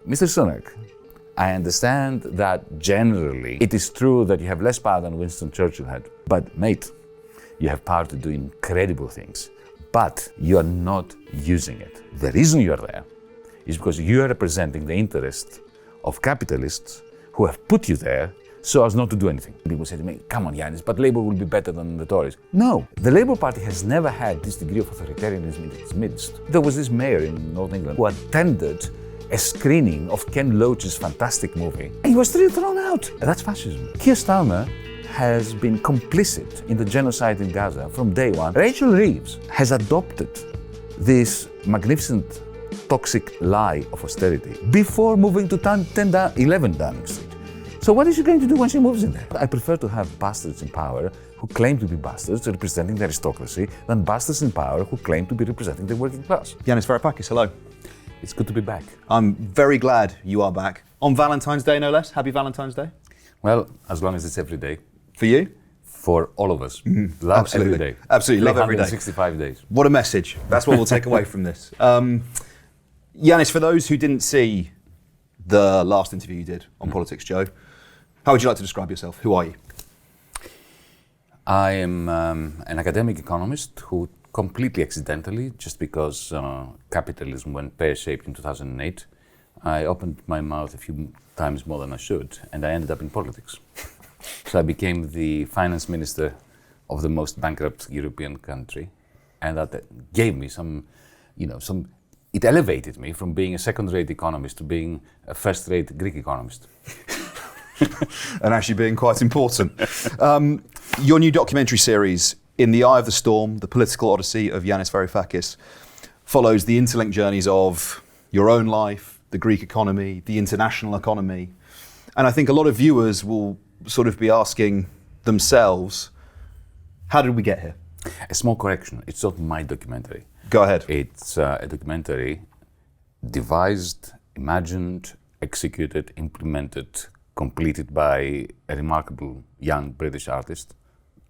Mr. Sunak, I understand that generally it is true that you have less power than Winston Churchill had. But mate, you have power to do incredible things, but you are not using it. The reason you are there is because you are representing the interest of capitalists who have put you there so as not to do anything. People say to me, come on Yanis, but Labour will be better than the Tories. No, the Labour Party has never had this degree of authoritarianism in its midst. There was this mayor in North England who attended a screening of Ken Loach's fantastic movie, and he was still thrown out. That's fascism. Keir Starmer has been complicit in the genocide in Gaza from day one. Rachel Reeves has adopted this magnificent toxic lie of austerity before moving to 11 Downing Street. So what is she going to do when she moves in there? I prefer to have bastards in power who claim to be bastards representing the aristocracy than bastards in power who claim to be representing the working class. Yanis Varoufakis, hello. It's good to be back. I'm very glad you are back. On Valentine's Day, no less. Happy Valentine's Day. Well, as long as it's every day. For you? For all of us. Love Absolutely. every day. Absolutely, love every day. 365 days. What a message. That's what we'll take away from this. Yanis, for those who didn't see the last interview you did on PoliticsJOE, how would you like to describe yourself? Who are you? I am an academic economist who completely accidentally, just because capitalism went pear-shaped in 2008, I opened my mouth a few times more than I should, and I ended up in politics. So I became the finance minister of the most bankrupt European country, and that gave me it elevated me from being a second-rate economist to being a first-rate Greek economist. And actually being quite important. Your new documentary series, In the Eye of the Storm, The Political Odyssey of Yanis Varoufakis, follows the interlinked journeys of your own life, the Greek economy, the international economy. And I think a lot of viewers will sort of be asking themselves, how did we get here? A small correction, it's not my documentary. Go ahead. It's a documentary devised, imagined, executed, implemented, completed by a remarkable young British artist,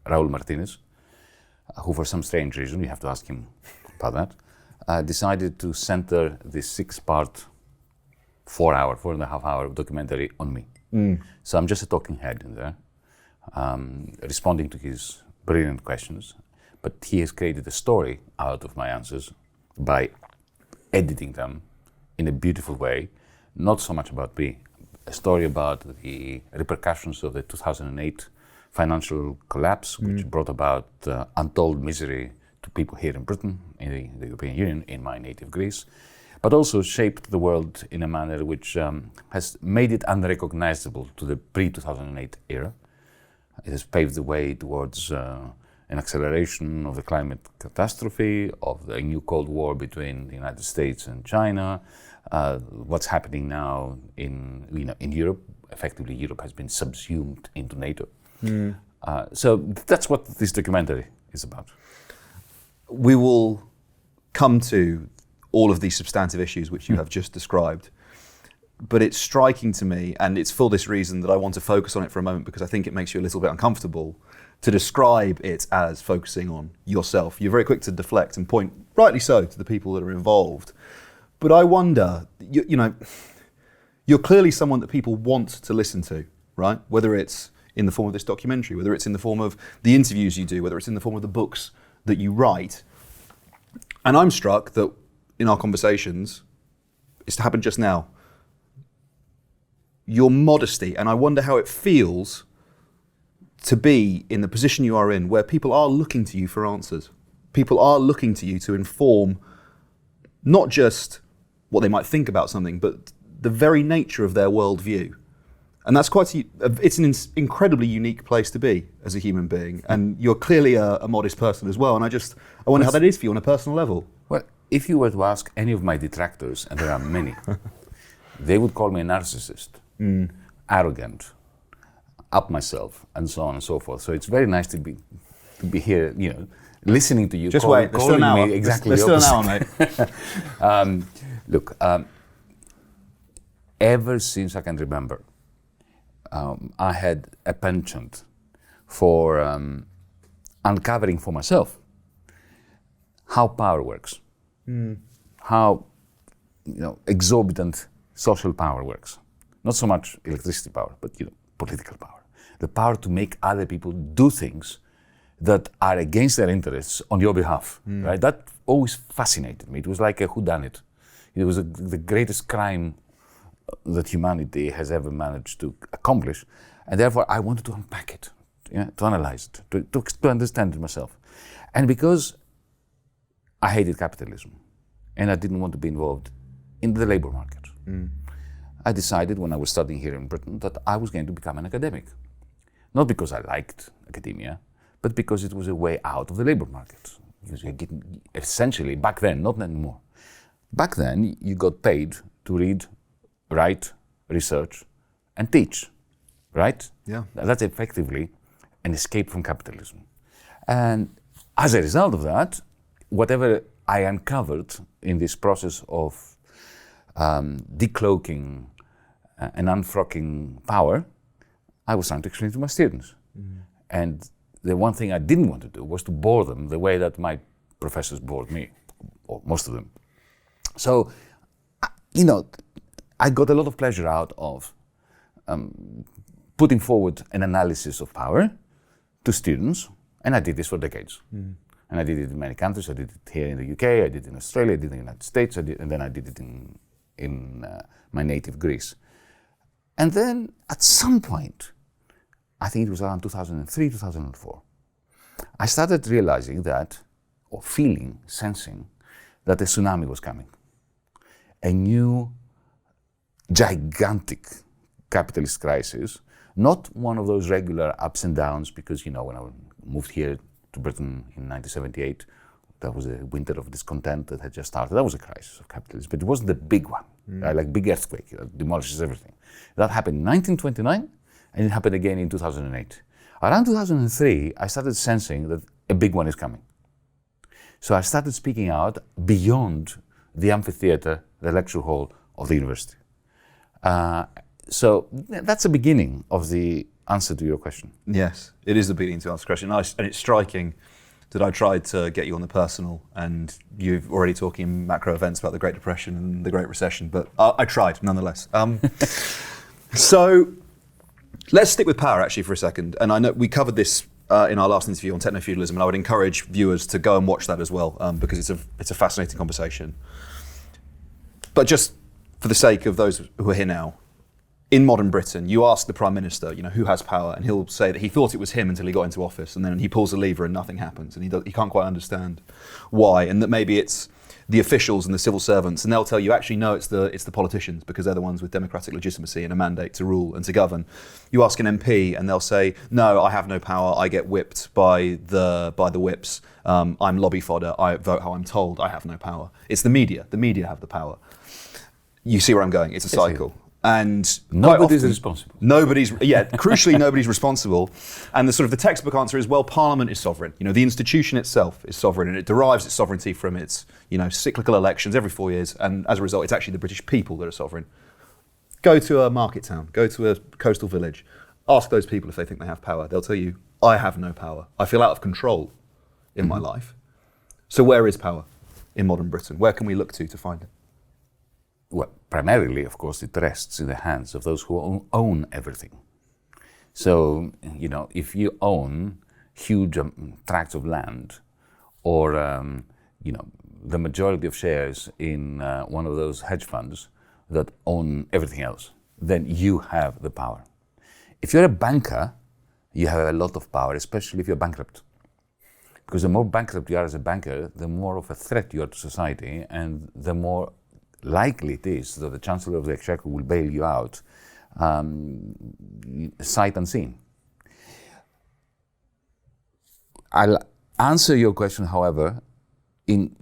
Raoul Martinez, who for some strange reason, you have to ask him about that, decided to center this 6-part, 4.5 hour documentary on me. So I'm just a talking head in there, responding to his brilliant questions, but he has created a story out of my answers by editing them in a beautiful way, not so much about me, a story about the repercussions of the 2008 financial collapse, which brought about untold misery to people here in Britain, in the European Union, in my native Greece, but also shaped the world in a manner which has made it unrecognizable to the pre-2008 era. It has paved the way towards an acceleration of the climate catastrophe, of the new Cold War between the United States and China, what's happening now in Europe. Effectively, Europe has been subsumed into NATO. So that's what this documentary is about. We will come to all of these substantive issues which you have just described, but it's striking to me, and it's for this reason that I want to focus on it for a moment, because I think it makes you a little bit uncomfortable to describe it as focusing on yourself. You're very quick to deflect and point, rightly so, to the people that are involved. But I wonder, you're clearly someone that people want to listen to, right? Whether it's in the form of this documentary, whether it's in the form of the interviews you do, whether it's in the form of the books that you write. And I'm struck that in our conversations, it's happened just now, your modesty, and I wonder how it feels to be in the position you are in, where people are looking to you for answers. People are looking to you to inform not just what they might think about something, but the very nature of their worldview. And that's it's an incredibly unique place to be as a human being. And you're clearly a modest person as well. And I wonder how that is for you on a personal level. Well, if you were to ask any of my detractors, and there are many, they would call me a narcissist, arrogant, up myself, and so on and so forth. So it's very nice to be here, listening to you. Just wait, there's still an hour. Exactly. There's still an hour, mate. Look, ever since I can remember, I had a penchant for uncovering for myself how power works, how exorbitant social power works. Not so much electricity power, but political power. The power to make other people do things that are against their interests on your behalf, right? That always fascinated me. It was like a whodunit. It was the greatest crime that humanity has ever managed to accomplish. And therefore, I wanted to unpack it, to analyze it, to understand it myself. And because I hated capitalism and I didn't want to be involved in the labor market, I decided when I was studying here in Britain that I was going to become an academic. Not because I liked academia, but because it was a way out of the labor market. Because you're getting, essentially, back then, not anymore. Back then, you got paid to read, write, research, and teach, right? Yeah. That's effectively an escape from capitalism. And as a result of that, whatever I uncovered in this process of decloaking and unfrocking power, I was trying to explain to my students. And the one thing I didn't want to do was to bore them the way that my professors bored me, or most of them. So, I got a lot of pleasure out of putting forward an analysis of power to students, and I did this for decades. And I did it in many countries. I did it here in the UK, I did it in Australia, I did it in the United States, and then I did it in my native Greece. And then at some point, I think it was around 2003, 2004, I started realizing that, or feeling, sensing, that a tsunami was coming. A new, gigantic capitalist crisis, not one of those regular ups and downs, because, when I moved here to Britain in 1978, that was a winter of discontent that had just started. That was a crisis of capitalism, but it wasn't the big one, right? Like big earthquake that demolishes everything. That happened in 1929, and it happened again in 2008. Around 2003, I started sensing that a big one is coming. So I started speaking out beyond the amphitheater, the lecture hall of the university. So that's the beginning of the answer to your question. Yes, it is the beginning to answer the question. And it's striking that I tried to get you on the personal, and you've already talking macro events about the Great Depression and the Great Recession, but I tried nonetheless. So let's stick with power actually for a second. And I know we covered this in our last interview on techno-feudalism, and I would encourage viewers to go and watch that as well, because it's a fascinating conversation. But just for the sake of those who are here now, in modern Britain, you ask the Prime Minister, who has power, and he'll say that he thought it was him until he got into office, and then he pulls a lever and nothing happens, and he can't quite understand why, and that maybe it's the officials and the civil servants, and they'll tell you, actually, no, it's the politicians, because they're the ones with democratic legitimacy and a mandate to rule and to govern. You ask an MP, and they'll say, no, I have no power, I get whipped by the whips, I'm lobby fodder, I vote how I'm told, I have no power. It's the media have the power. You see where I'm going, it's a cycle. And nobody's responsible. Crucially, nobody's responsible. And the textbook answer is, well, Parliament is sovereign. The institution itself is sovereign, and it derives its sovereignty from its, cyclical elections every 4 years. And as a result, it's actually the British people that are sovereign. Go to a market town, go to a coastal village, ask those people if they think they have power. They'll tell you, I have no power. I feel out of control in my life. So where is power in modern Britain? Where can we look to find it? Well, primarily, of course, it rests in the hands of those who own everything. So, if you own huge tracts of land, or, the majority of shares in one of those hedge funds that own everything else, then you have the power. If you're a banker, you have a lot of power, especially if you're bankrupt. Because the more bankrupt you are as a banker, the more of a threat you are to society, and the more likely it is that the Chancellor of the Exchequer will bail you out, sight unseen. I'll answer your question, however, in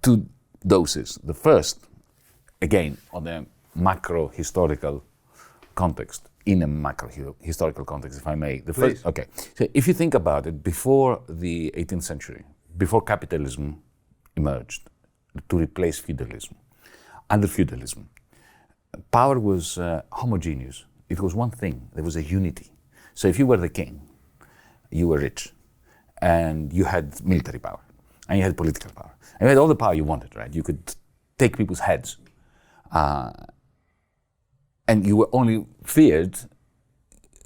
two doses. The first, again, on a macro-historical context, in a macro-historical context, if I may. The first, okay. So if you think about it, before the 18th century, before capitalism emerged to replace feudalism, under feudalism, power was homogeneous. It was one thing. There was a unity. So if you were the king, you were rich, and you had military power, and you had political power, and you had all the power you wanted, right? You could take people's heads. And you were only feared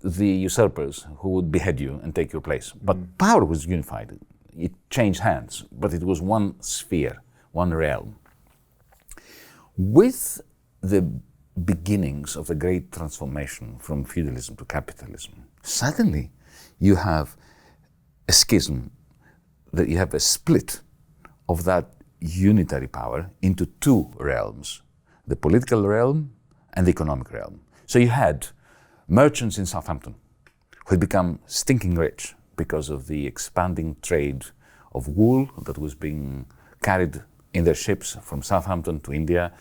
the usurpers who would behead you and take your place. But power was unified. It changed hands, but it was one sphere, one realm. With the beginnings of the great transformation from feudalism to capitalism, suddenly you have a schism, that you have a split of that unitary power into two realms, the political realm and the economic realm. So you had merchants in Southampton who had become stinking rich because of the expanding trade of wool that was being carried in their ships from Southampton to India,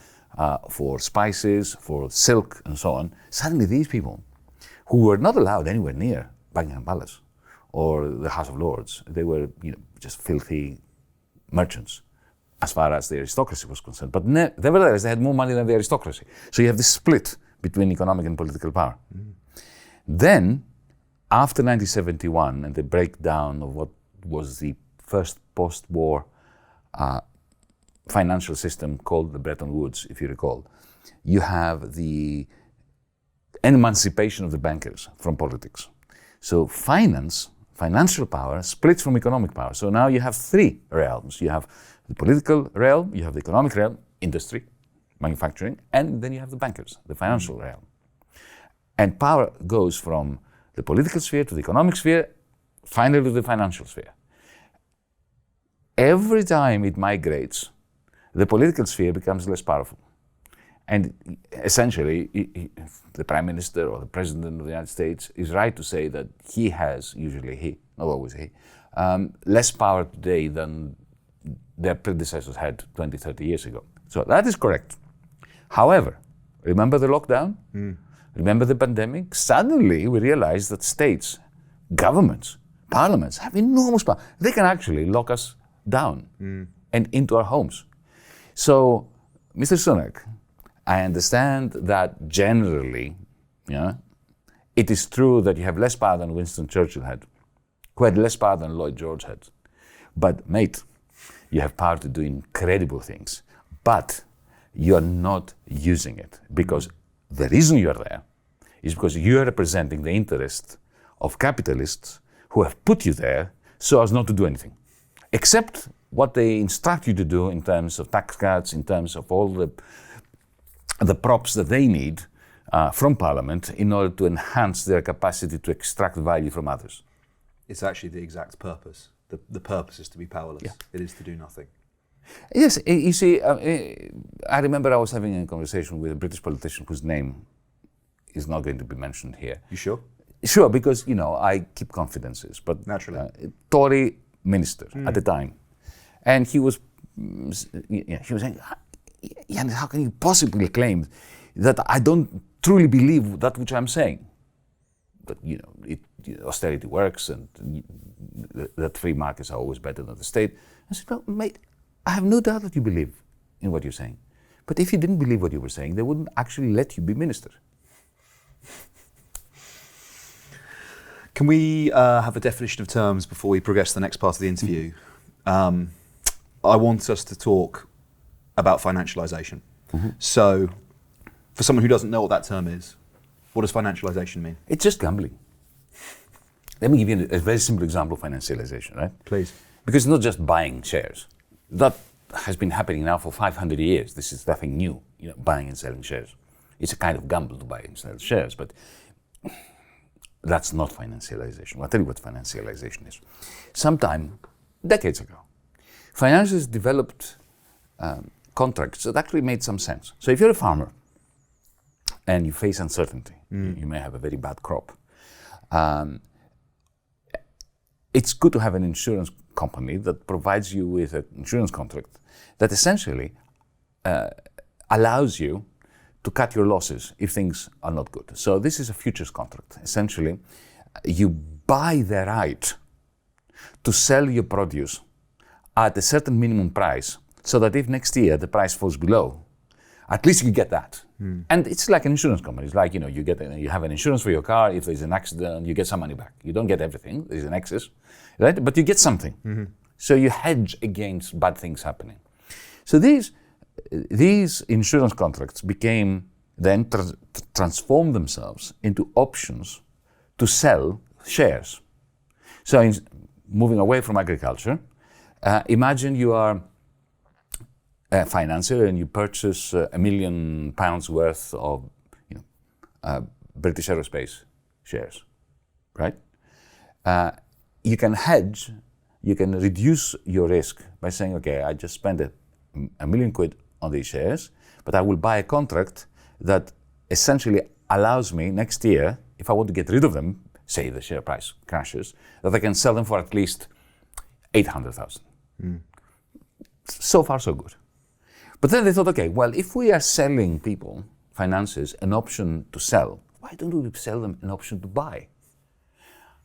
for spices, for silk, and so on. Suddenly these people, who were not allowed anywhere near Buckingham Palace or the House of Lords, they were just filthy merchants as far as the aristocracy was concerned. But nevertheless, they had more money than the aristocracy. So you have this split between economic and political power. Then, after 1971 and the breakdown of what was the first post-war financial system called the Bretton Woods, if you recall, you have the emancipation of the bankers from politics. So financial power splits from economic power. So now you have three realms. You have the political realm, you have the economic realm, industry, manufacturing, and then you have the bankers, the financial realm. And power goes from the political sphere to the economic sphere, finally to the financial sphere. Every time it migrates, the political sphere becomes less powerful. And essentially, the Prime Minister or the President of the United States is right to say that he has, usually he, not always he, less power today than their predecessors had 20, 30 years ago. So that is correct. However, remember the lockdown? Remember the pandemic? Suddenly we realized that states, governments, parliaments have enormous power. They can actually lock us down and into our homes. So, Mr. Sunak, I understand that generally, it is true that you have less power than Winston Churchill had, who had less power than Lloyd George had. But mate, you have power to do incredible things, but you are not using it, because the reason you are there is because you are representing the interest of capitalists who have put you there so as not to do anything, except what they instruct you to do in terms of tax cuts, in terms of all the props that they need from Parliament in order to enhance their capacity to extract value from others. It's actually the exact purpose. The purpose is to be powerless. Yeah. It is to do nothing. Yes, you see, I remember I was having a conversation with a British politician whose name is not going to be mentioned here. You sure? Sure, because, I keep confidences. But naturally, Tory minister at the time. And he was saying, Yanis, how can you possibly claim that I don't truly believe that which I'm saying? That, austerity works and that free markets are always better than the state. I said, well, mate, I have no doubt that you believe in what you're saying. But if you didn't believe what you were saying, they wouldn't actually let you be minister. Can we have a definition of terms before we progress to the next part of the interview? I want us to talk about financialization. So, for someone who doesn't know what that term is, what does financialization mean? It's just gambling. Let me give you a very simple example of financialization, right? Please. Because it's not just buying shares. That has been happening now for 500 years. This is nothing new, buying and selling shares. It's a kind of gamble to buy and sell shares, but that's not financialization. I'll tell you what financialization is. Sometime, decades ago, financiers developed contracts that actually made some sense. So if you're a farmer and you face uncertainty, you may have a very bad crop, it's good to have an insurance company that provides you with an insurance contract that essentially allows you to cut your losses if things are not good. So this is a futures contract. Essentially, you buy the right to sell your produce at a certain minimum price so that if next year the price falls below, at least you get that. And it's like an insurance company. It's like, you have an insurance for your car. If there's an accident, you get some money back. You don't get everything. There's an excess, right? But you get something. So you hedge against bad things happening. So these insurance contracts became then transform themselves into options to sell shares. So moving away from agriculture, imagine you are a financier and you purchase £1 million worth of British Aerospace shares, right? You can hedge, you can reduce your risk by saying, okay, I just spent £1 million on these shares, but I will buy a contract that essentially allows me next year, if I want to get rid of them, say the share price crashes, that I can sell them for at least 800,000. So far, so good. But then they thought, okay, well, if we are selling people, financiers, an option to sell, why don't we sell them an option to buy?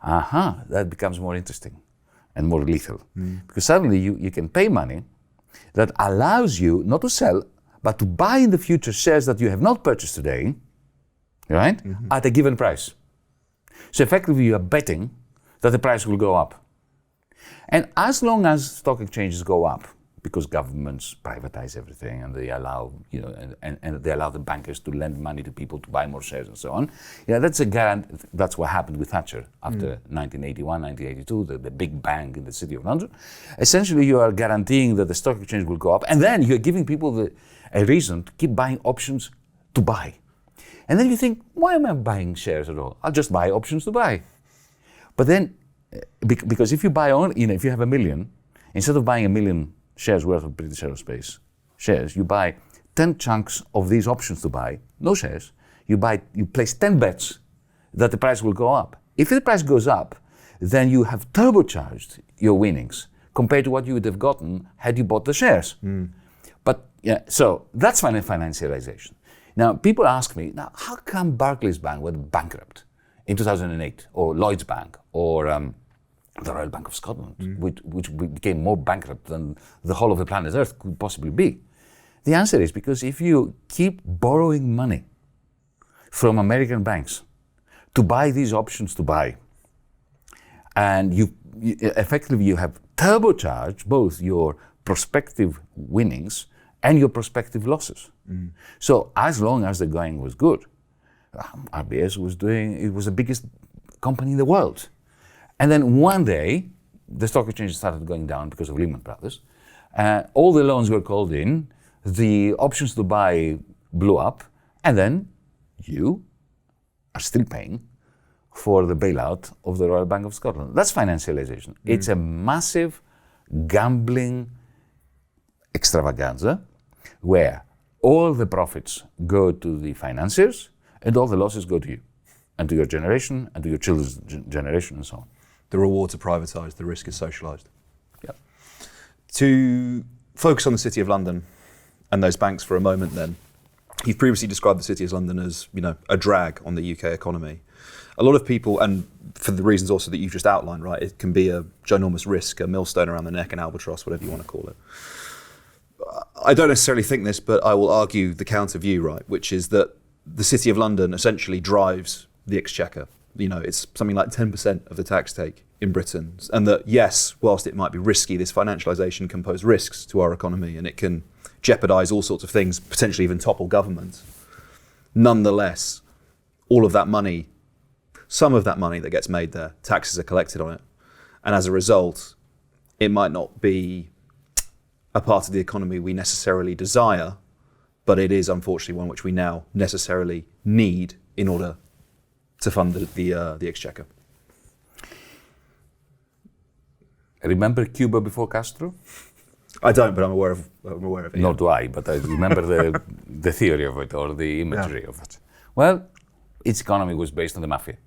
That becomes more interesting and more lethal. Because suddenly you can pay money that allows you not to sell, but to buy in the future shares that you have not purchased today, right, at a given price. So effectively you are betting that the price will go up. And as long as stock exchanges go up, because governments privatize everything and they allow, and they allow the bankers to lend money to people to buy more shares and so on. That's a that's what happened with Thatcher after 1981, 1982, the big bang in the City of London. Essentially, you are guaranteeing that the stock exchange will go up, and then you're giving people a reason to keep buying options to buy. And then you think, why am I buying shares at all? I'll just buy options to buy. But then, because if you buy if you have $1 million, instead of buying $1 million shares worth of British Aerospace shares, you buy 10 chunks of these options to buy, no shares. You place 10 bets that the price will go up. If the price goes up, then you have turbocharged your winnings compared to what you would have gotten had you bought the shares. But so that's financialization. Now, people ask me, how come Barclays Bank went bankrupt in 2008, or Lloyds Bank, or the Royal Bank of Scotland, which became more bankrupt than the whole of the planet Earth could possibly be? The answer is because if you keep borrowing money from American banks to buy these options to buy, and you effectively have turbocharged both your prospective winnings and your prospective losses. So as long as the going was good, RBS was the biggest company in the world. And then one day, the stock exchange started going down because of Lehman Brothers. All the loans were called in, the options to buy blew up, and then you are still paying for the bailout of the Royal Bank of Scotland. That's financialization. It's a massive gambling extravaganza where all the profits go to the financiers and all the losses go to you and to your generation and to your children's generation and so on. The rewards are privatised, the risk is socialised. Yep. To focus on the City of London and those banks for a moment then, you've previously described the City of London as, a drag on the UK economy. A lot of people, and for the reasons also that you've just outlined, right, it can be a ginormous risk, a millstone around the neck, an albatross, whatever you want to call it. I don't necessarily think this, but I will argue the counter view, right, which is that the City of London essentially drives the exchequer. It's something like 10% of the tax take in Britain. And that, yes, whilst it might be risky, this financialisation can pose risks to our economy and it can jeopardise all sorts of things, potentially even topple government. Nonetheless, all of that money, some of that money that gets made there, taxes are collected on it. And as a result, it might not be a part of the economy we necessarily desire, but it is unfortunately one which we now necessarily need in order to fund the exchequer. Remember Cuba before Castro? I don't, but I'm aware of it. Nor do I, but I remember the theory of it or the imagery of it. Well, its economy was based on the mafia.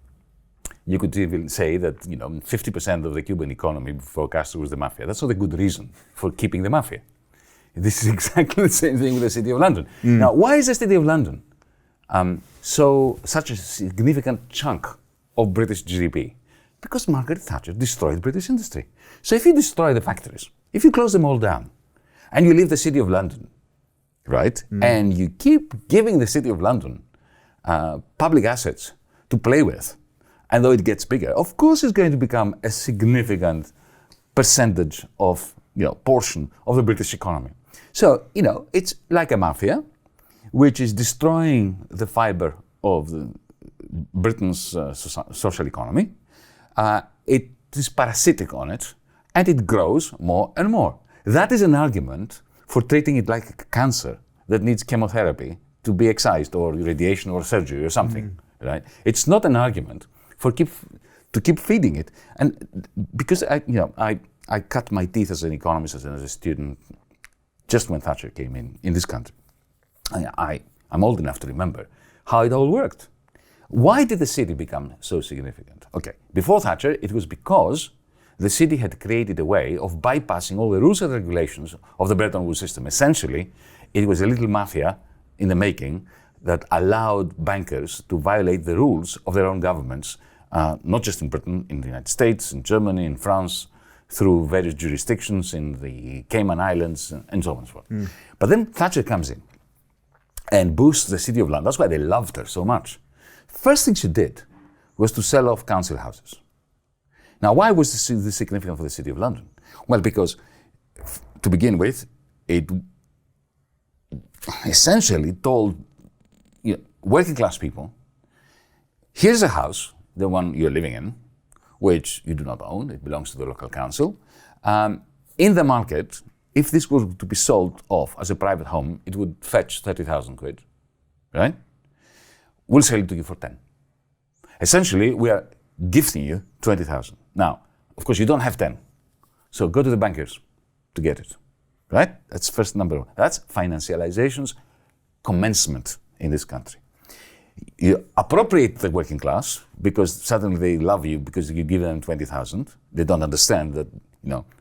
You could even say that 50% of the Cuban economy before Castro was the mafia. That's not a good reason for keeping the mafia. This is exactly the same thing with the City of London. Now, why is the City of London such a significant chunk of British GDP? Because Margaret Thatcher destroyed British industry. So if you destroy the factories, if you close them all down, and you leave the City of London, right, and you keep giving the City of London public assets to play with, and though it gets bigger, of course it's going to become a significant percentage of, portion of the British economy. So, it's like a mafia, which is destroying the fiber of Britain's social economy. It is parasitic on it, and it grows more and more. That is an argument for treating it like a cancer that needs chemotherapy to be excised, or radiation, or surgery, or something. Right? It's not an argument for to keep feeding it. And because I cut my teeth as an economist and as a student just when Thatcher came in this country. I'm old enough to remember how it all worked. Why did the city become so significant? Okay, before Thatcher, it was because the city had created a way of bypassing all the rules and regulations of the Bretton Woods system. Essentially, it was a little mafia in the making that allowed bankers to violate the rules of their own governments, not just in Britain, in the United States, in Germany, in France, through various jurisdictions in the Cayman Islands, and so on and so forth. But then Thatcher comes in and boosts the City of London. That's why they loved her so much. First thing she did was to sell off council houses. Now, why was this significant for the City of London? Well, because to begin with, it essentially told working class people, here's a house, the one you're living in, which you do not own, it belongs to the local council. In the market, if this were to be sold off as a private home, it would fetch 30,000 quid, right? We'll sell it to you for 10. Essentially, we are gifting you 20,000. Now, of course, you don't have 10. So go to the bankers to get it, right? That's first number one. That's financialization's commencement in this country. You appropriate the working class because suddenly they love you because you give them 20,000. They don't understand that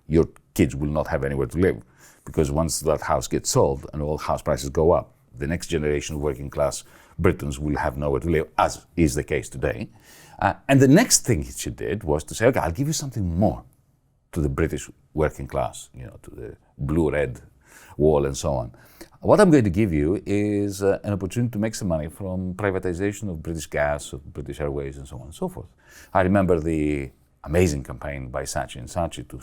your kids will not have anywhere to live, because once that house gets sold and all house prices go up, the next generation of working class Britons will have nowhere to live, as is the case today. And the next thing she did was to say, okay, I'll give you something more to the British working class, to the blue-red wall and so on. What I'm going to give you is an opportunity to make some money from privatization of British Gas, of British Airways, and so on and so forth. I remember the amazing campaign by Saatchi and Saatchi to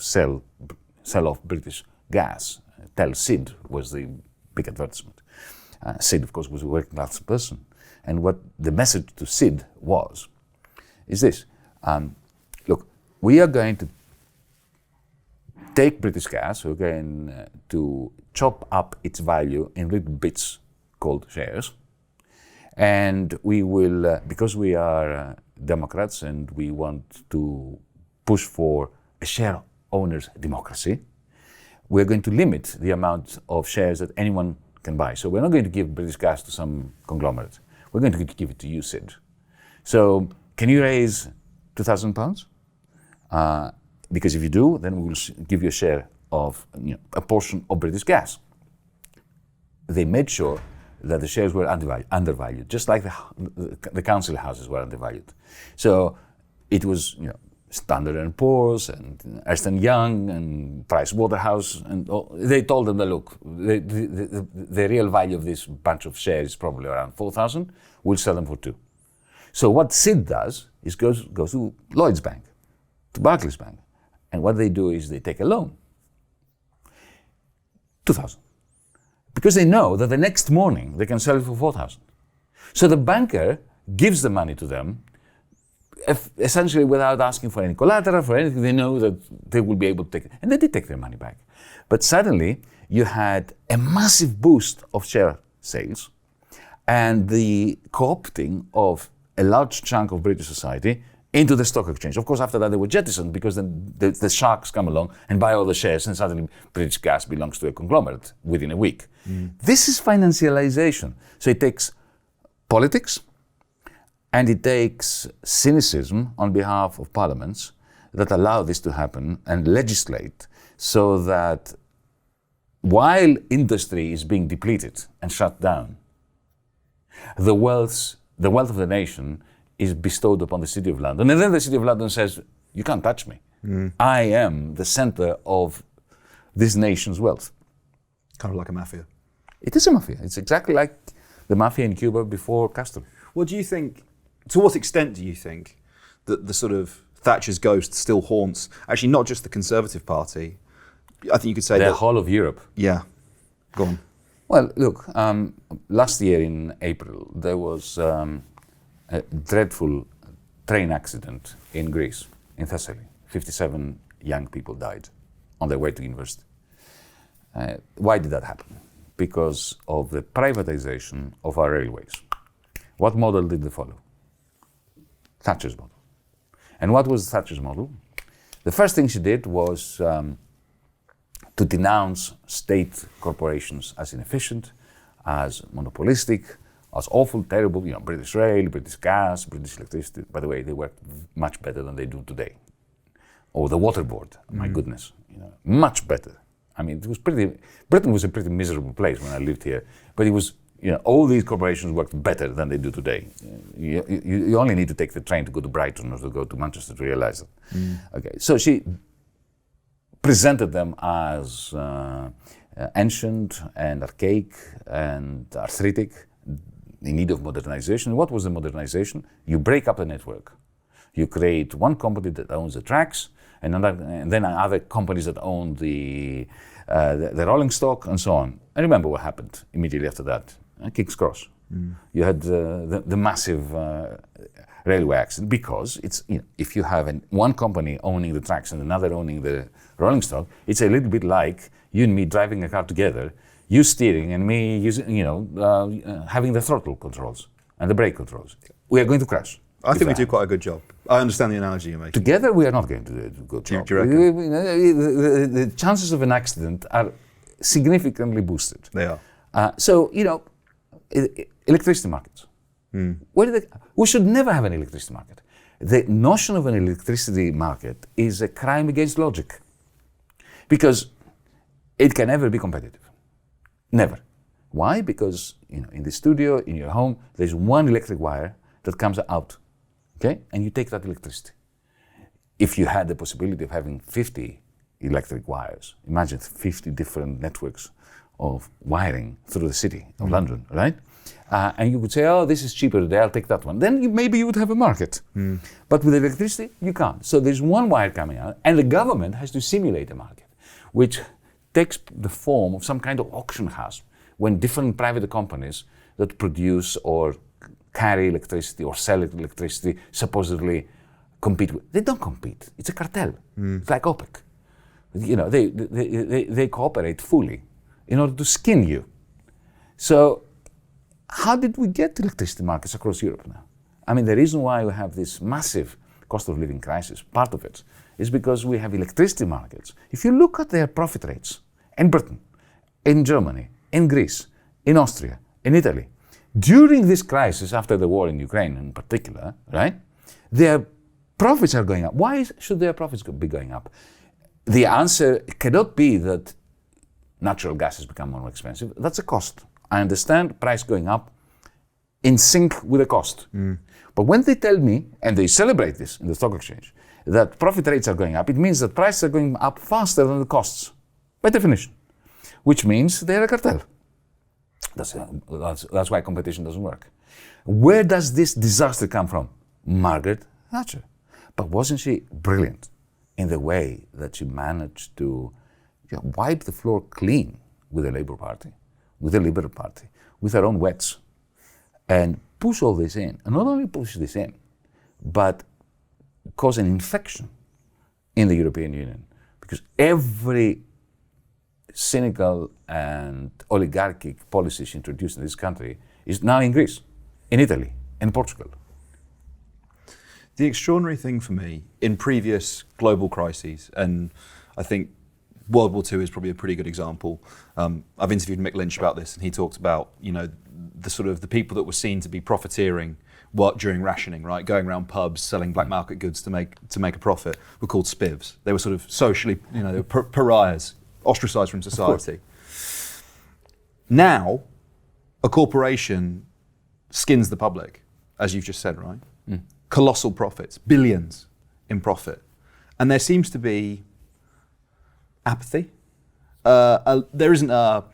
sell off British Gas. Tell Sid was the big advertisement. Sid, of course, was a working class person. And what the message to Sid is this. Look, we are going to take British Gas, we're going to chop up its value in little bits called shares. And we will, because we are Democrats and we want to push for a share owner's democracy, we're going to limit the amount of shares that anyone can buy. So we're not going to give British Gas to some conglomerate. We're going to give it to you, Sid. So can you raise £2,000? Because if you do, then we will give you a share of a portion of British Gas. They made sure that the shares were undervalued, just like the council houses were undervalued. So it was Standard & Poor's and Ernst & Young and Price Waterhouse, and they told them that, look, the real value of this bunch of shares is probably around 4,000. We'll sell them for 2. So what Sid does is goes to Lloyds Bank, to Barclays Bank, and what they do is they take a loan, 2,000, because they know that the next morning they can sell it for 4,000. So the banker gives the money to them, essentially without asking for any collateral, for anything. They know that they will be able to take it. And they did take their money back. But suddenly, you had a massive boost of share sales and the co-opting of a large chunk of British society into the stock exchange. Of course, after that, they were jettisoned because then the sharks come along and buy all the shares, and suddenly British Gas belongs to a conglomerate within a week. This is financialization. So it takes politics, and it takes cynicism on behalf of parliaments that allow this to happen and legislate so that while industry is being depleted and shut down, the wealth of the nation is bestowed upon the City of London. And then the City of London says, you can't touch me. I am the center of this nation's wealth. Kind of like a mafia. It is a mafia. It's exactly like the mafia in Cuba before Castro. What do you think, to what extent do you think that the sort of Thatcher's ghost still haunts, actually not just the Conservative Party, I think you could say the whole of Europe. Yeah, go on. Well, look, last year in April, there was a dreadful train accident in Greece, in Thessaly. 57 young people died on their way to university. Why did that happen? Because of the privatization of our railways. What model did they follow? Thatcher's model. And what was Thatcher's model? The first thing she did was to denounce state corporations as inefficient, as monopolistic, as awful, terrible, British Rail, British Gas, British Electricity. By the way, they worked much better than they do today. Or the Water Board, my goodness, much better. I mean, Britain was a pretty miserable place when I lived here, but it was, all these corporations worked better than they do today. You only need to take the train to go to Brighton or to go to Manchester to realize it. Okay, so she presented them as ancient and archaic and arthritic, in need of modernization. What was the modernization? You break up the network. You create one company that owns the tracks, and then other companies that own the rolling stock, and so on. And remember what happened immediately after that, King's Cross. You had the massive railway accident, because it's, if you have one company owning the tracks and another owning the rolling stock, it's a little bit like you and me driving a car together, you steering and me using, having the throttle controls and the brake controls. We are going to crash. I think we do quite a good job. I understand the analogy you're making. Together, we are not going to do a good job. Do you reckon? The chances of an accident are significantly boosted. They are. Electricity markets. We should never have an electricity market. The notion of an electricity market is a crime against logic, because it can never be competitive. Never. Why? Because in the studio, in your home, there's one electric wire that comes out, okay? And you take that electricity. If you had the possibility of having 50 electric wires, imagine 50 different networks of wiring through the city of London, right? And you could say, oh, this is cheaper today, I'll take that one. Then maybe you would have a market. But with electricity, you can't. So there's one wire coming out, and the government has to simulate a market, which takes the form of some kind of auction house, when different private companies that produce or carry electricity or sell electricity supposedly compete with. They don't compete. It's a cartel. It's like OPEC. They cooperate fully in order to skin you. So how did we get electricity markets across Europe now? I mean, the reason why we have this massive cost of living crisis, part of it, is because we have electricity markets. If you look at their profit rates in Britain, in Germany, in Greece, in Austria, in Italy, during this crisis, after the war in Ukraine in particular, right, their profits are going up. Why should their profits be going up? The answer cannot be that natural gas has become more expensive. That's a cost. I understand price going up in sync with the cost. But when they tell me, and they celebrate this in the stock exchange, that profit rates are going up, it means that prices are going up faster than the costs, by definition, which means they're a cartel. That's why competition doesn't work. Where does this disaster come from? Margaret Thatcher. But wasn't she brilliant in the way that she managed to wipe the floor clean with the Labour Party, with the Liberal Party, with her own wets, and push all this in? And not only push this in, but cause an infection in the European Union, because every cynical and oligarchic policies introduced in this country is now in Greece, in Italy, in Portugal. The extraordinary thing for me in previous global crises, and I think World War II is probably a pretty good example. I've interviewed Mick Lynch about this, and he talked about the people that were seen to be profiteering during rationing, right, going around pubs selling black market goods to make a profit, were called spivs. They were sort of socially, they were pariahs, ostracized from society. Now, a corporation skins the public, as you've just said, right? Colossal profits, billions in profit. And there seems to be apathy. There isn't a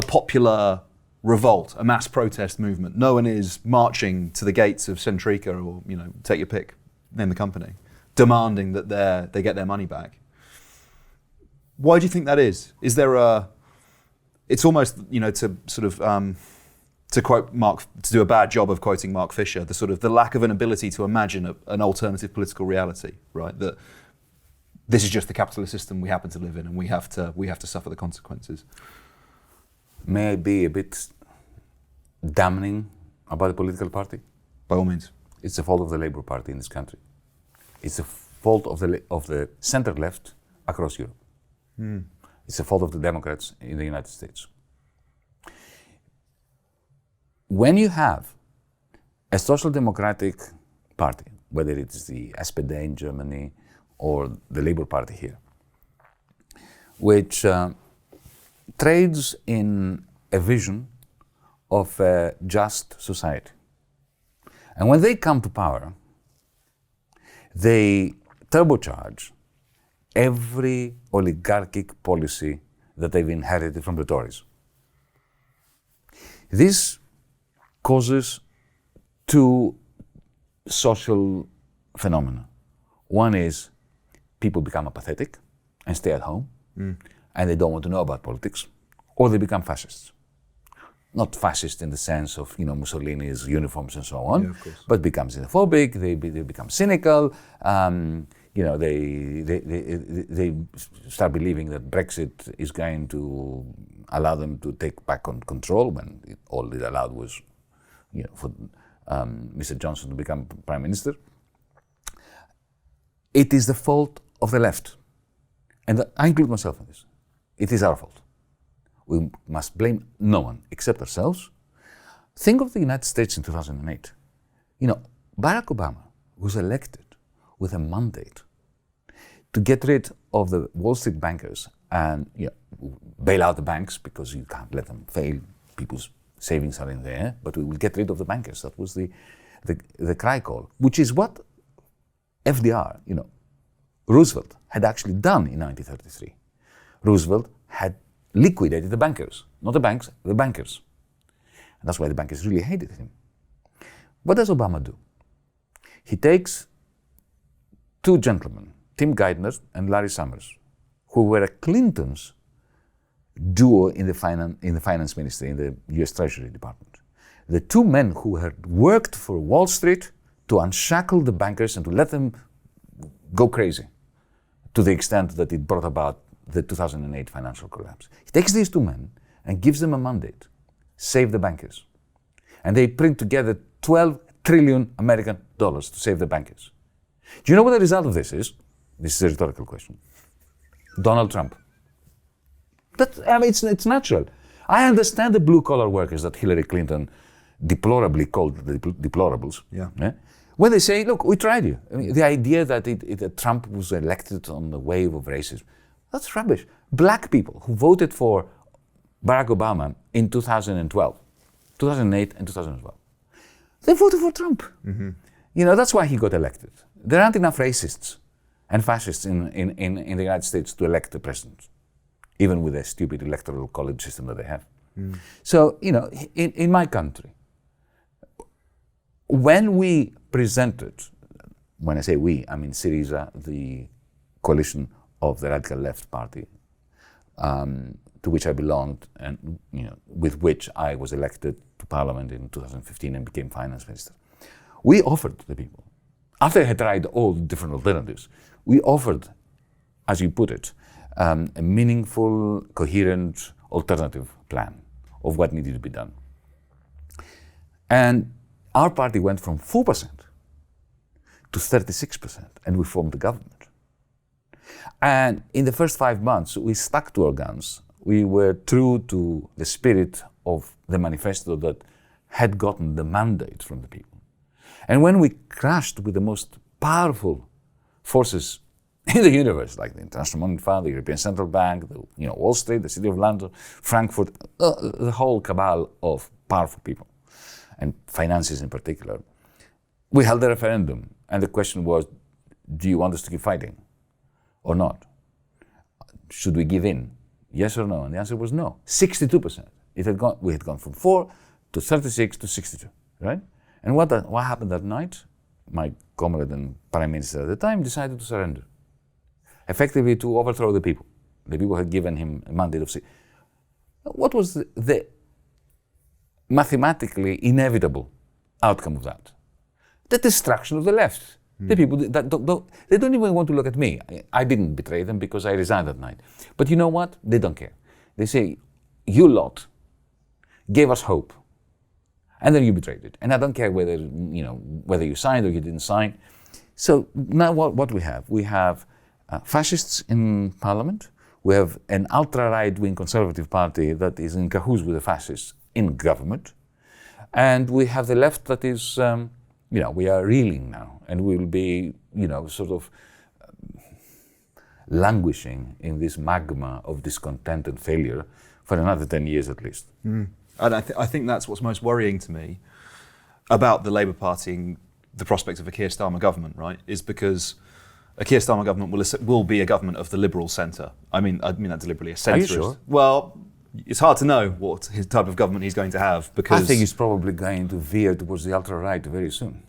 popular revolt, a mass protest movement. No one is marching to the gates of Centrica or, take your pick, name the company, demanding that they get their money back. Why do you think that is? Is there it's almost, to sort of to quote to do a bad job of quoting Mark Fisher, the lack of an ability to imagine an alternative political reality, right? That this is just the capitalist system we happen to live in, and we have to suffer the consequences. May I be a bit damning about the political party? By all means. It's the fault of the Labour Party in this country. It's the fault of the centre-left across Europe. It's the fault of the Democrats in the United States. When you have a social democratic party, whether it is the SPD in Germany or the Labour Party here, which trades in a vision of a just society. And when they come to power, they turbocharge every oligarchic policy that they've inherited from the Tories. This causes two social phenomena. One is people become apathetic and stay at home, and they don't want to know about politics, or they become fascists. Not fascist in the sense of Mussolini's uniforms and so on, but become xenophobic. They become cynical. They start believing that Brexit is going to allow them to take back on control when all it allowed was, for Mr. Johnson to become prime minister. It is the fault of the left, and I include myself in this. It is our fault. We must blame no one except ourselves. Think of the United States in 2008. Barack Obama was elected with a mandate to get rid of the Wall Street bankers and bail out the banks because you can't let them fail. People's savings are in there, but we will get rid of the bankers. That was the cry call, which is what FDR, Roosevelt had actually done in 1933. Roosevelt had liquidated the bankers, not the banks, the bankers. And that's why the bankers really hated him. What does Obama do? He takes two gentlemen, Tim Geithner and Larry Summers, who were Clinton's duo in the finance ministry, in the US Treasury Department. The two men who had worked for Wall Street to unshackle the bankers and to let them go crazy, to the extent that it brought about the 2008 financial collapse. He takes these two men and gives them a mandate, save the bankers. And they print together $12 trillion American dollars to save the bankers. Do you know what the result of this is? This is a rhetorical question. Donald Trump. It's natural. I understand the blue-collar workers that Hillary Clinton deplorably called the deplorables. Yeah? When they say, look, we tried you. The idea that Trump was elected on the wave of racism, that's rubbish. Black people who voted for Barack Obama in 2008 and 2012, they voted for Trump. That's why he got elected. There aren't enough racists and fascists in the United States to elect the president, even with the stupid electoral college system that they have. So, in my country, when we presented, when I say we, I mean Syriza, the coalition of the radical left party, to which I belonged and with which I was elected to parliament in 2015 and became finance minister. We offered the people, after I had tried all different alternatives, we offered, as you put it, a meaningful, coherent, alternative plan of what needed to be done. And our party went from 4% to 36%, and we formed the government. And in the first 5 months, we stuck to our guns. We were true to the spirit of the manifesto that had gotten the mandate from the people. And when we crashed with the most powerful forces in the universe, like the International Monetary Fund, the European Central Bank, Wall Street, the City of London, Frankfurt, the whole cabal of powerful people, and finances in particular, we held a referendum. And the question was, do you want us to keep fighting or not? Should we give in? Yes or no? And the answer was no. 62%. We had gone from 4 to 36 to 62, right? And what happened that night? My comrade and prime minister at the time decided to surrender, effectively to overthrow the people. The people had given him a mandate of What was the mathematically inevitable outcome of that? The destruction of the left. The people that they don't even want to look at me. I didn't betray them because I resigned that night. But you know what? They don't care. They say, you lot gave us hope, and then you betrayed it. And I don't care whether you signed or you didn't sign. So now what we have? We have fascists in parliament. We have an ultra-right-wing conservative party that is in cahoots with the fascists in government. And we have the left that is, we are reeling now. And we will be, sort of languishing in this magma of discontent and failure for another 10 years at least. And I think that's what's most worrying to me about the Labour Party and the prospect of a Keir Starmer government, right, is because a Keir Starmer government will be a government of the liberal centre. I mean that deliberately, a centrist. Are you sure? Well, it's hard to know what his type of government he's going to have because I think he's probably going to veer towards the ultra-right very soon.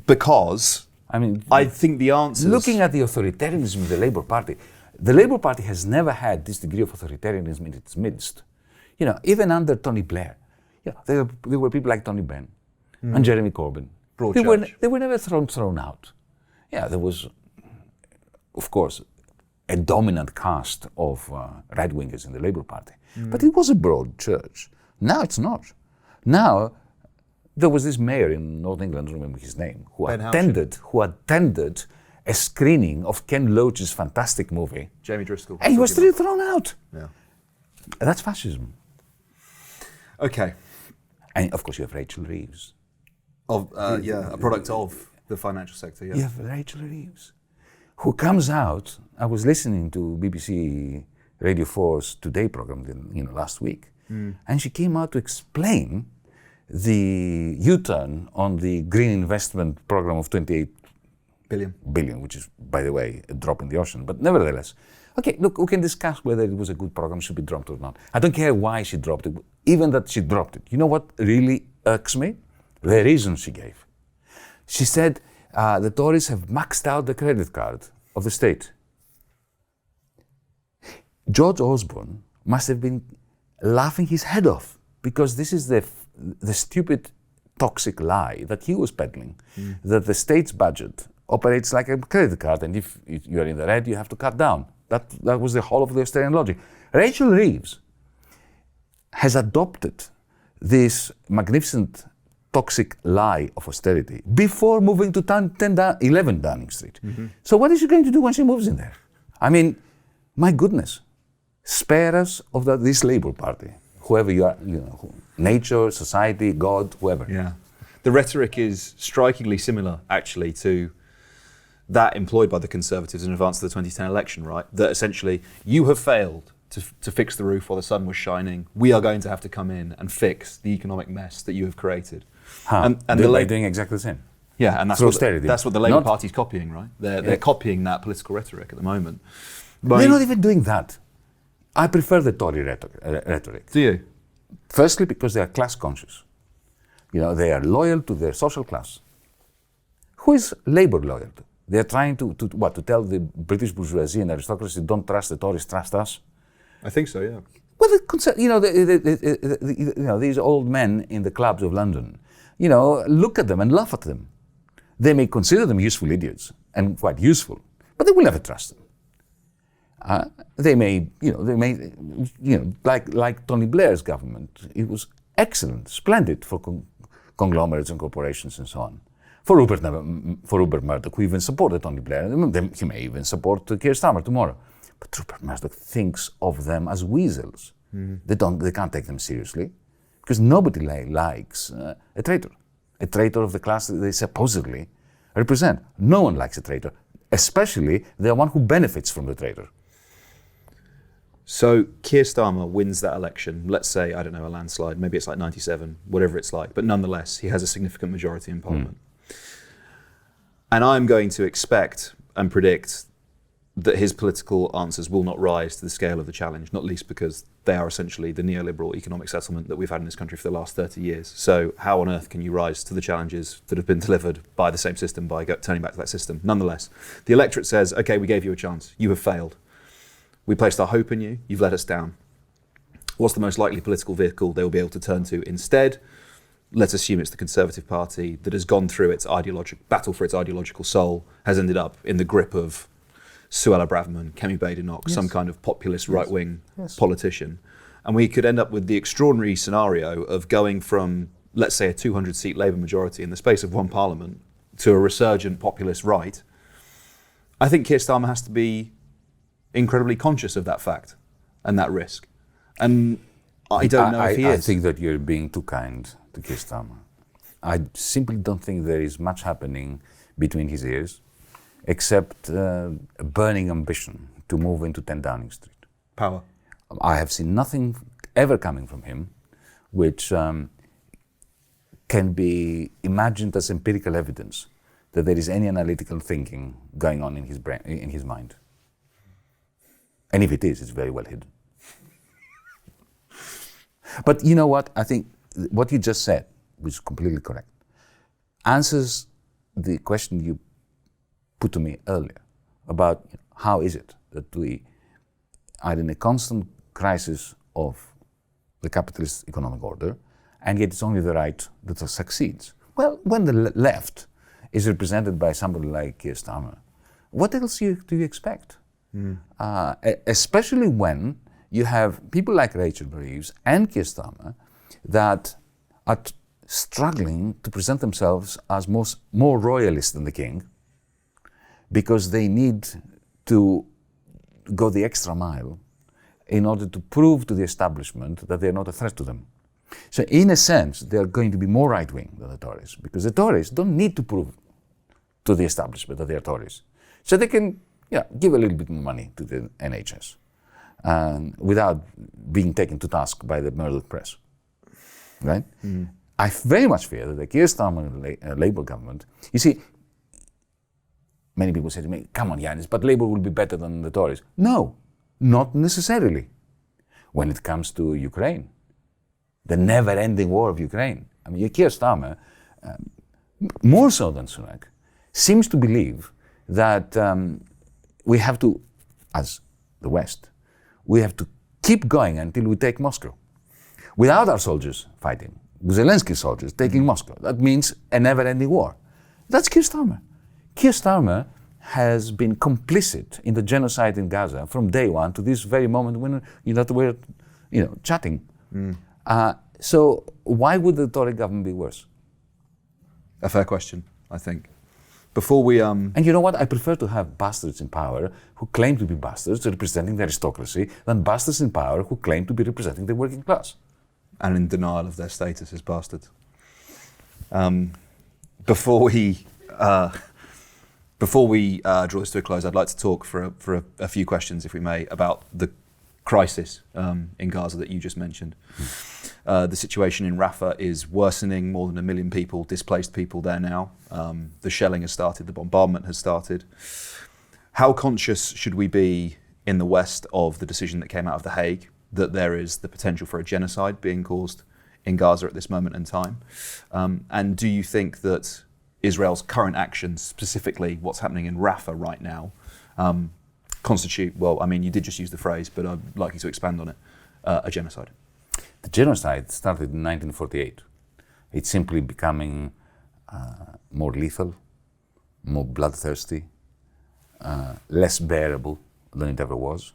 Because I think the answer. Looking at the authoritarianism of the Labour Party has never had this degree of authoritarianism in its midst. Even under Tony Blair, there were people like Tony Benn and Jeremy Corbyn. They were never thrown out. Yeah, there was, of course, a dominant cast of right-wingers in the Labour Party, but it was a broad church. Now it's not. Now. There was this mayor in North England, I don't remember his name, who attended a screening of Ken Loach's fantastic movie. Jamie Driscoll. And he was still thrown out. Yeah. That's fascism. Okay. And of course you have Rachel Reeves. A product of the financial sector, yeah. You have Rachel Reeves, who comes out, I was listening to BBC Radio 4's Today program last week, and she came out to explain the U-turn on the green investment program of 28 billion, which is, by the way, a drop in the ocean. But nevertheless, okay, look, we can discuss whether it was a good program, should be dropped or not. I don't care why she dropped it, even that she dropped it. You know what really irks me? The reason she gave. She said the Tories have maxed out the credit card of the state. George Osborne must have been laughing his head off because this is the stupid, toxic lie that he was peddling, that the state's budget operates like a credit card, and if you're in the red, you have to cut down. That was the whole of the Australian logic. Rachel Reeves has adopted this magnificent, toxic lie of austerity before moving to 11 Downing Street. So what is she going to do when she moves in there? I mean, my goodness, spare us of this Labour Party. Whoever you are, nature, society, God, whoever. Yeah. The rhetoric is strikingly similar, actually, to that employed by the Conservatives in advance of the 2010 election, right? That essentially, you have failed to fix the roof while the sun was shining. We are going to have to come in and fix the economic mess that you have created. And they're doing exactly the same. Yeah, and that's what the Labour Party's copying, right? They're copying that political rhetoric at the moment. They're not even doing that. I prefer the Tory rhetoric. Do you? Firstly, because they are class conscious. They are loyal to their social class. Who is Labour loyal to? They are trying to tell the British bourgeoisie and aristocracy, don't trust the Tories, trust us? I think so, yeah. Well, these old men in the clubs of London, look at them and laugh at them. They may consider them useful idiots, and quite useful, but they will never trust them. They may, like Tony Blair's government, it was excellent, splendid for conglomerates and corporations and so on. For Rupert Murdoch, who even supported Tony Blair, he may even support Keir Starmer tomorrow. But Rupert Murdoch thinks of them as weasels. They can't take them seriously, because nobody likes a traitor of the class that they supposedly represent. No one likes a traitor, especially the one who benefits from the traitor. So Keir Starmer wins that election, let's say, a landslide, maybe it's like 97, whatever it's like, but nonetheless, he has a significant majority in Parliament. And I'm going to expect and predict that his political answers will not rise to the scale of the challenge, not least because they are essentially the neoliberal economic settlement that we've had in this country for the last 30 years. So how on earth can you rise to the challenges that have been delivered by the same system, by turning back to that system? Nonetheless, the electorate says, okay, we gave you a chance, you have failed. We placed our hope in you. You've let us down. What's the most likely political vehicle they will be able to turn to instead? Let's assume it's the Conservative Party that has gone through its battle for its ideological soul, has ended up in the grip of Suella Braverman, Kemi Badenoch, some kind of populist right-wing politician. And we could end up with the extraordinary scenario of going from, let's say, a 200-seat Labour majority in the space of one parliament to a resurgent populist right. I think Keir Starmer has to be incredibly conscious of that fact and that risk. And I don't know if he is. I think that you're being too kind to Keir Starmer. I simply don't think there is much happening between his ears, except a burning ambition to move into 10 Downing Street. Power. I have seen nothing ever coming from him which can be imagined as empirical evidence that there is any analytical thinking going on in his brain, in his mind. And if it is, it's very well hidden. But you know what? I think what you just said, which is completely correct, answers the question you put to me earlier about how is it that we are in a constant crisis of the capitalist economic order, and yet it's only the right that succeeds. Well, when the left is represented by somebody like Keir Starmer, what else do you expect? Especially when you have people like Rachel Reeves and Keir Starmer that are struggling to present themselves as more royalist than the king, because they need to go the extra mile in order to prove to the establishment that they're not a threat to them. So in a sense, they're going to be more right-wing than the Tories, because the Tories don't need to prove to the establishment that they're Tories. So they can give a little bit more money to the NHS without being taken to task by the Murdoch press, right? I very much fear that the Keir Starmer Labour government, you see, many people say to me, come on, Yanis, but Labour will be better than the Tories. No, not necessarily. When it comes to Ukraine, the never-ending war of Ukraine, I mean, Keir Starmer, more so than Sunak, seems to believe that we have to, as the West, we have to keep going until we take Moscow. Without our soldiers fighting, Zelensky's soldiers taking Moscow, that means a never-ending war. That's Keir Starmer. Keir Starmer has been complicit in the genocide in Gaza from day one to this very moment when we're chatting. So why would the Tory government be worse? A fair question, I think. Before we And you know what? I prefer to have bastards in power who claim to be bastards representing the aristocracy than bastards in power who claim to be representing the working class. And in denial of their status as bastards. Before we draw this to a close, I'd like to talk for a few questions, if we may, about the crisis in Gaza that you just mentioned. The situation in Rafah is worsening. More than 1 million people, displaced people there now. The shelling has started, the bombardment has started. How conscious should we be in the West of the decision that came out of The Hague, that there is the potential for a genocide being caused in Gaza at this moment in time? And do you think that Israel's current actions, specifically what's happening in Rafah right now, constitute, well, I mean, you did just use the phrase, but I'd like you to expand on it, a genocide? The genocide started in 1948. It's simply becoming more lethal, more bloodthirsty, less bearable than it ever was.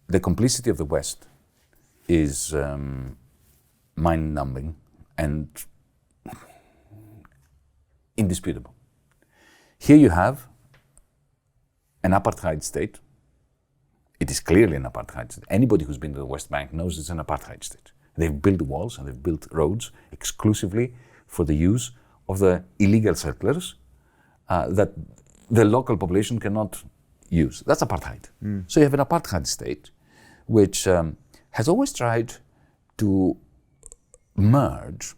The complicity of the West is mind-numbing and indisputable. Here you have an apartheid state. It is clearly an apartheid state. Anybody who's been to the West Bank knows it's an apartheid state. They've built walls and they've built roads exclusively for the use of the illegal settlers that the local population cannot use. That's apartheid. So you have an apartheid state which has always tried to merge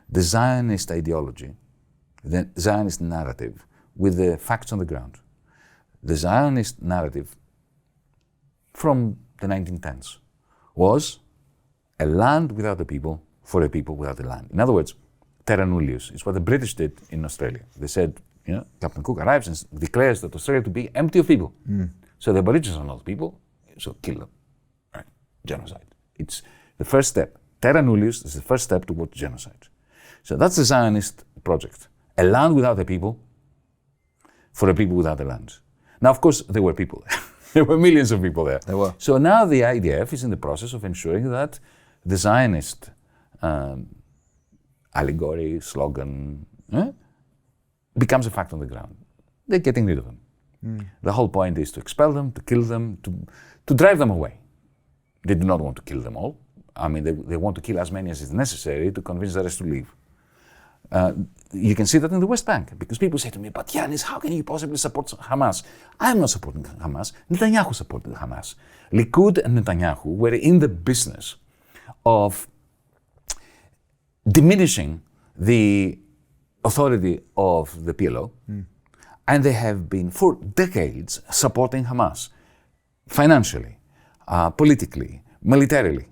the Zionist ideology, the Zionist narrative, with the facts on the ground. The Zionist narrative from the 1910s was a land without a people for a people without a land. In other words, terra nullius is what the British did in Australia. They said, Captain Cook arrives and declares that Australia to be empty of people. So the Aborigines are not people, so kill them. Right? Genocide. It's the first step. Terra nullius is the first step towards genocide. So that's the Zionist project. A land without a people, for a people without a land. Now, of course, there were people there. There were millions of people there. There were. So now the IDF is in the process of ensuring that the Zionist allegory, slogan, becomes a fact on the ground. They're getting rid of them. The whole point is to expel them, to kill them, to drive them away. They do not want to kill them all. I mean, they want to kill as many as is necessary to convince the rest to leave. You can see that in the West Bank, because people say to me, but Yanis, how can you possibly support Hamas? I'm not supporting Hamas. Netanyahu supported Hamas. Likud and Netanyahu were in the business of diminishing the authority of the PLO, and they have been for decades supporting Hamas, financially, politically, militarily,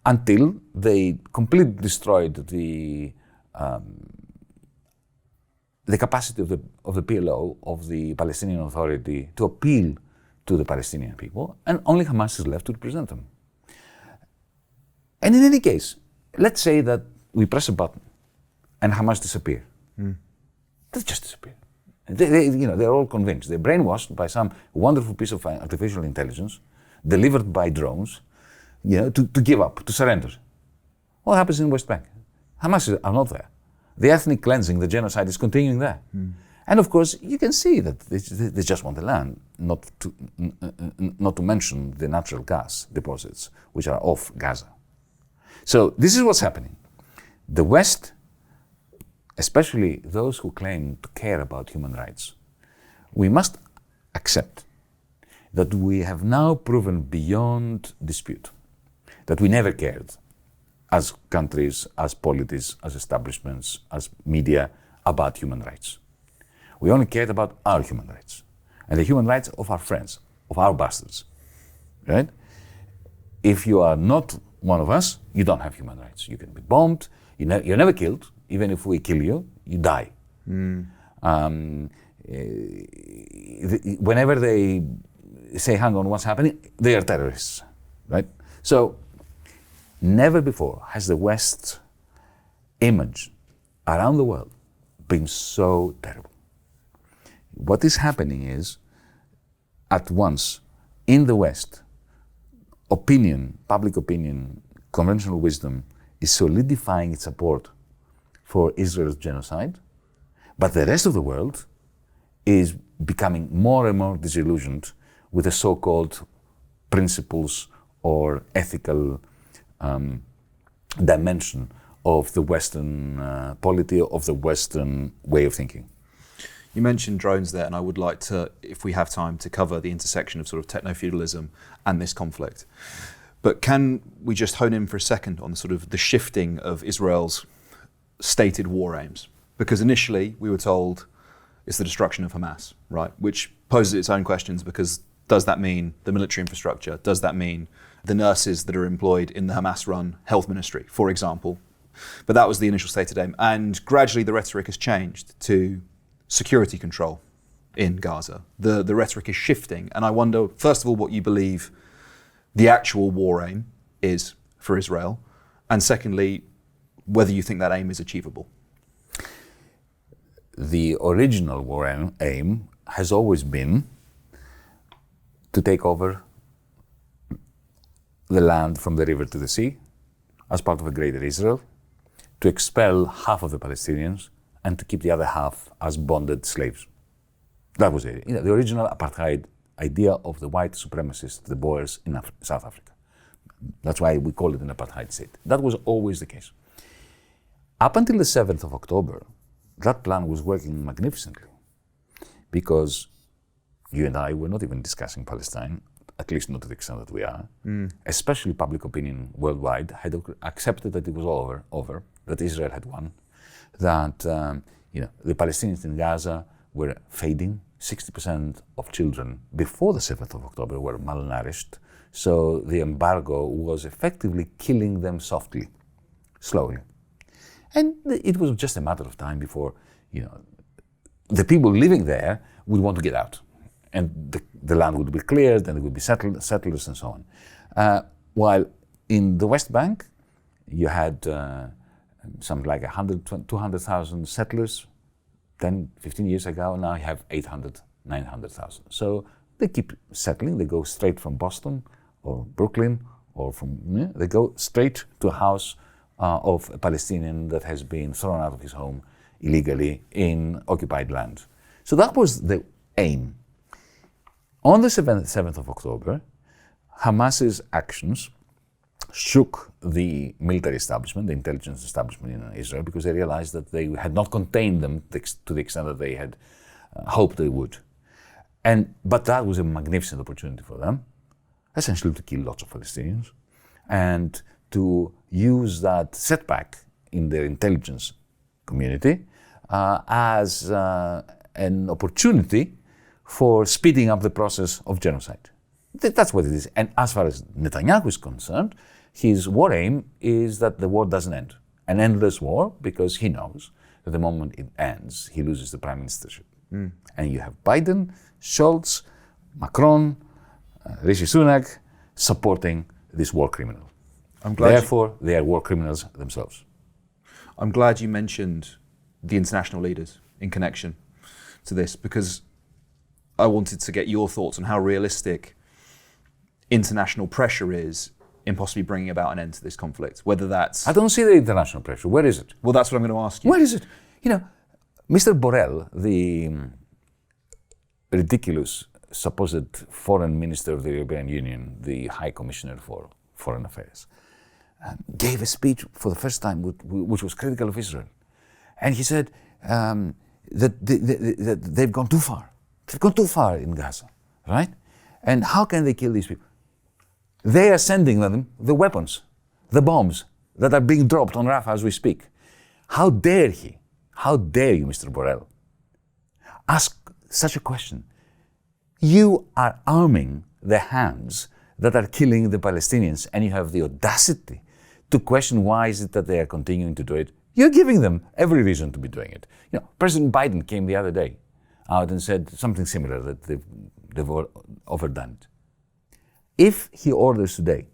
until they completely destroyed the capacity of the PLO, of the Palestinian Authority, to appeal to the Palestinian people, and only Hamas is left to represent them. And in any case, let's say that we press a button and Hamas disappear. They just disappear. They're all convinced. They're brainwashed by some wonderful piece of artificial intelligence delivered by drones, to give up, to surrender. What happens in West Bank? Hamas are not there. The ethnic cleansing, the genocide is continuing there. And of course, you can see that they just want the land, not to mention the natural gas deposits, which are off Gaza. So this is what's happening. The West, especially those who claim to care about human rights, we must accept that we have now proven beyond dispute that we never cared as countries, as polities, as establishments, as media, about human rights. We only cared about our human rights and the human rights of our friends, of our bastards, right? If you are not one of us, you don't have human rights. You can be bombed, you're never killed. Even if we kill you, you die. Whenever they say, hang on, what's happening? They are terrorists, right? So, never before has the West's image around the world been so terrible. What is happening is, at once, in the West, public opinion, conventional wisdom is solidifying its support for Israel's genocide, but the rest of the world is becoming more and more disillusioned with the so-called principles or ethical dimension of the Western polity, of the Western way of thinking. You mentioned drones there, and I would like to, if we have time, to cover the intersection of sort of techno-feudalism and this conflict. But can we just hone in for a second on sort of the shifting of Israel's stated war aims? Because initially we were told it's the destruction of Hamas, right? Which poses its own questions, because does that mean the military infrastructure? Does that mean the nurses that are employed in the Hamas-run health ministry, for example? But that was the initial stated aim. And gradually the rhetoric has changed to security control in Gaza. The rhetoric is shifting. And I wonder, first of all, what you believe the actual war aim is for Israel. And secondly, whether you think that aim is achievable. The original war aim has always been to take over the land from the river to the sea as part of a greater Israel, to expel half of the Palestinians and to keep the other half as bonded slaves. That was it. The original apartheid idea of the white supremacists, the Boers in South Africa. That's why we call it an apartheid state. That was always the case. Up until the 7th of October, that plan was working magnificently, because you and I were not even discussing Palestine, at least not to the extent that we are. Especially public opinion worldwide had accepted that it was over, that Israel had won, that the Palestinians in Gaza were fading. 60% of children before the 7th of October were malnourished, so the embargo was effectively killing them softly, slowly. And it was just a matter of time before, the people living there would want to get out. And the land would be cleared, and there would be settlers and so on. While in the West Bank, you had something like 200,000 settlers 10, 15 years ago. Now you have 800, 900,000. So they keep settling. They go straight from Boston or Brooklyn or they go straight to a house of a Palestinian that has been thrown out of his home illegally in occupied land. So that was the aim. On the 7th of October, Hamas's actions shook the military establishment, the intelligence establishment in Israel, because they realized that they had not contained them to the extent that they had hoped they would. But that was a magnificent opportunity for them, essentially to kill lots of Palestinians and to use that setback in their intelligence community as an opportunity for speeding up the process of genocide. That's what it is. And as far as Netanyahu is concerned, his war aim is that the war doesn't end. An endless war, because he knows that the moment it ends, he loses the prime ministership. And you have Biden, Scholz, Macron, Rishi Sunak supporting this war criminal. Therefore, they are war criminals themselves. I'm glad you mentioned the international leaders in connection to this, because I wanted to get your thoughts on how realistic international pressure is in possibly bringing about an end to this conflict. Whether that's... I don't see the international pressure. Where is it? Well, that's what I'm going to ask you. Where is it? You know, Mr. Borrell, the ridiculous supposed foreign minister of the European Union, the High Commissioner for Foreign Affairs, gave a speech for the first time which was critical of Israel. And he said that they've gone too far. They've gone too far in Gaza, right? And how can they kill these people? They are sending them the weapons, the bombs that are being dropped on Rafah as we speak. How dare he? How dare you, Mr. Borrell, ask such a question? You are arming the hands that are killing the Palestinians, and you have the audacity to question why is it that they are continuing to do it. You're giving them every reason to be doing it. You know, President Biden came the other day out and said something similar, that they've overdone it. If he orders today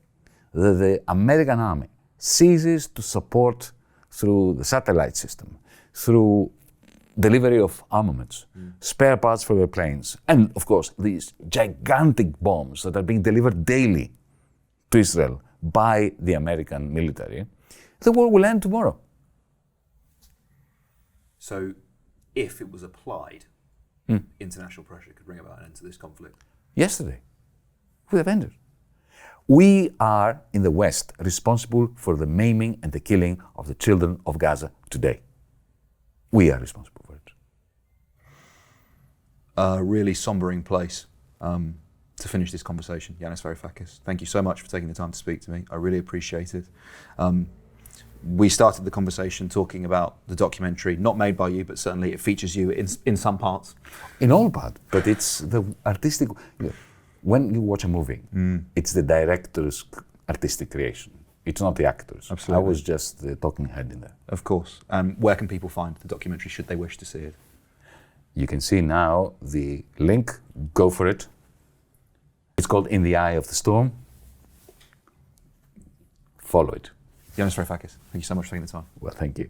that the American army ceases to support through the satellite system, through delivery of armaments, spare parts for their planes, and of course these gigantic bombs that are being delivered daily to Israel by the American military, the war will end tomorrow. So if it was applied, international pressure could bring about an end to this conflict? Yesterday, would have ended. We are, in the West, responsible for the maiming and the killing of the children of Gaza today. We are responsible for it. A really sombering place to finish this conversation. Yanis Varoufakis, thank you so much for taking the time to speak to me. I really appreciate it. We started the conversation talking about the documentary, not made by you, but certainly it features you in some parts. In all parts, but it's the artistic... When you watch a movie, it's the director's artistic creation. It's not the actors. Absolutely. I was just the talking head in there. Of course. Where can people find the documentary should they wish to see it? You can see now the link. Go for it. It's called In the Eye of the Storm. Follow it. Yanis Varoufakis, thank you so much for taking the time. Well, thank you.